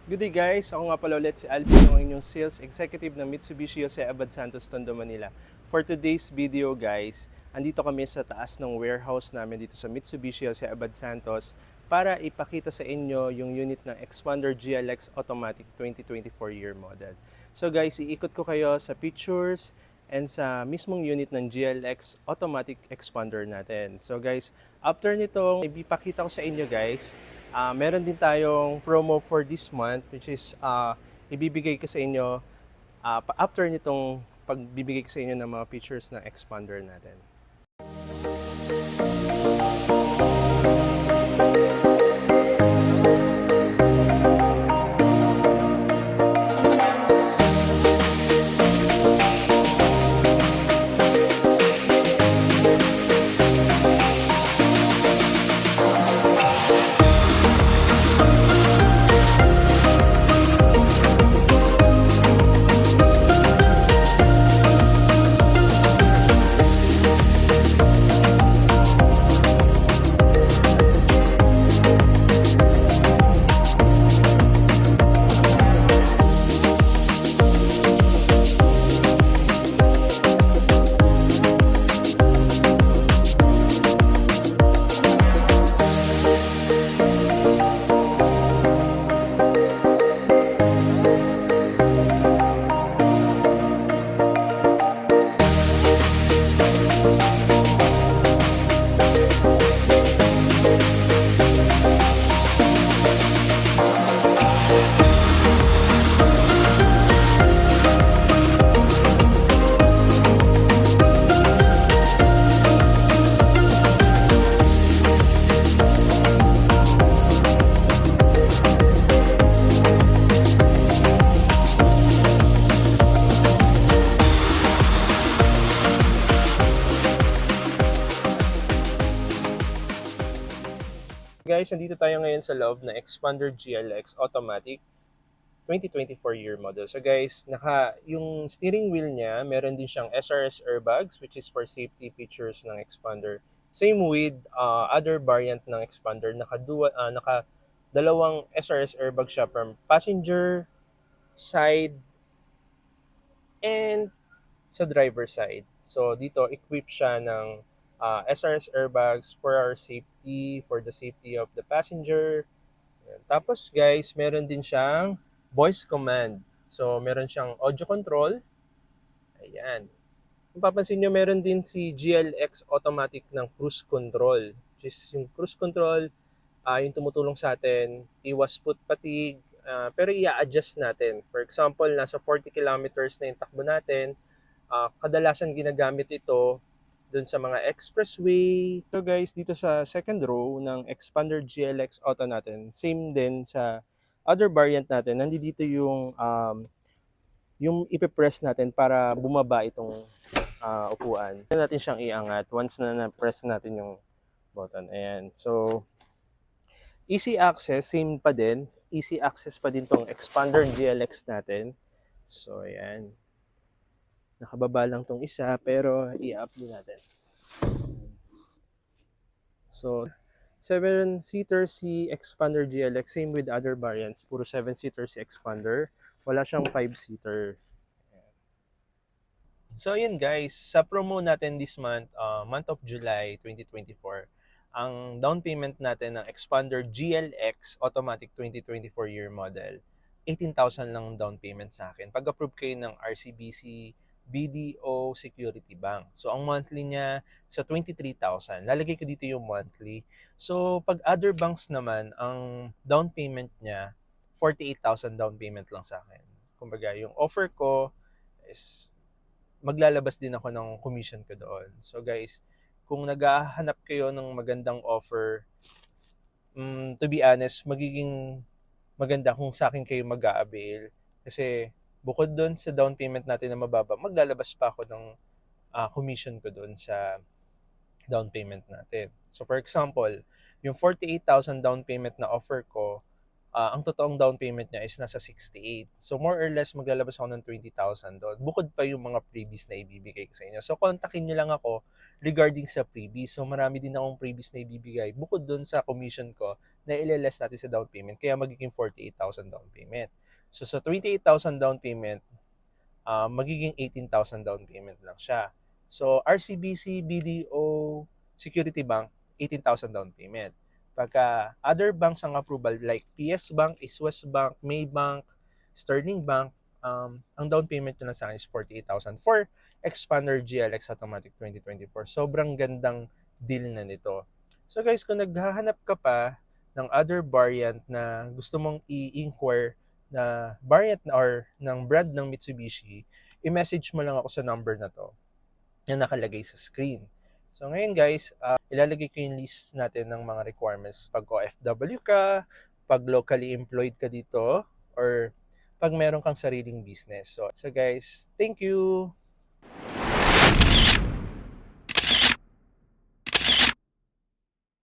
Good day guys, ako nga pala ulit si Alvin, ang inyong Sales Executive ng Mitsubishi Jose Abad Santos, Tondo, Manila. For today's video guys, andito kami sa taas ng warehouse namin dito sa Mitsubishi Jose Abad Santos para ipakita sa inyo yung unit ng Expander GLX Automatic 2024 year model. So guys, iikot ko kayo sa pictures and sa mismong unit ng GLX Automatic Expander natin. So guys, after nitong ipipakita ko sa inyo guys, meron din tayong promo for this month which is ibibigay ko sa inyo after nitong pagbibigay ko sa inyo ng mga features ng expander natin. Guys, nandito tayo ngayon sa loob na Expander GLX Automatic 2024 year model. So guys, yung steering wheel niya, meron din siyang SRS airbags which is for safety features ng Expander. Same with other variant ng Expander, naka dalawang SRS airbag siya from passenger side and sa driver side. So dito equipped siya ng SRS airbags for our safety, for the safety of the passenger. Ayan. Tapos guys, meron din siyang voice command. So meron siyang audio control. Ayan. Kung papansin nyo, meron din si GLX Automatic ng cruise control. Which is yung cruise control, yung tumutulong sa atin, iwas foot fatigue, pero i-adjust natin. For example, nasa 40 kilometers na yung takbo natin, kadalasan ginagamit ito dun sa mga expressway. So guys, dito sa second row ng Expander GLX Auto natin, same din sa other variant natin, nandito yung ipipress natin para bumaba itong upuan. Pwede natin siyang iangat once na na-press natin yung button. Ayan. So, easy access, same pa din. Easy access pa din tong Expander GLX natin. So, ayan. Nakababa lang tong isa, pero i-up din natin. So, 7-seater si Expander GLX. Same with other variants. Puro 7-seater si Expander. Wala siyang 5-seater. So yun guys, sa promo natin this month, month of July 2024, ang down payment natin ng Expander GLX Automatic 2024 year model, 18,000 lang down payment sa akin. Pag-approve kayo ng RCBC BDO Security Bank. So ang monthly niya sa 23,000. Lalagay ko dito yung monthly. So pag other banks naman, ang down payment niya 48,000 down payment lang sa akin. Kumbaga, yung offer ko is maglalabas din ako ng commission ko doon. So guys, kung naghahanap kayo ng magandang offer, to be honest, magiging maganda kung sa akin kayo mag-a-avail. Kasi bukod doon sa down payment natin na mababa, maglalabas pa ako ng commission ko doon sa down payment natin. So for example, yung 48,000 down payment na offer ko, ang totoong down payment niya is nasa 68. So more or less maglalabas ako ng 20,000 doon. Bukod pa yung mga previous na ibibigay ko sa inyo. So kontakin niyo lang ako regarding sa freebies. So marami din akong freebies na ibibigay bukod dun sa commission ko na ileless natin sa down payment. Kaya magiging 48,000 down payment. So sa 28,000 down payment, magiging 18,000 down payment lang siya. So RCBC, BDO, Security Bank, 18,000 down payment. Pagka other banks ang approval like PS Bank, East West Bank, Maybank, Sterling Bank, ang down payment nyo na sa akin is 48,000 for Expander GLX Automatic 2024. Sobrang gandang deal na nito. So guys, kung naghahanap ka pa ng other variant na gusto mong i-inquire na variant or ng brand ng Mitsubishi, i-message mo lang ako sa number na to na nakalagay sa screen. So ngayon guys, ilalagay ko yung list natin ng mga requirements pag OFW ka, pag locally employed ka dito, or pag meron kang sariling business. So guys, thank you!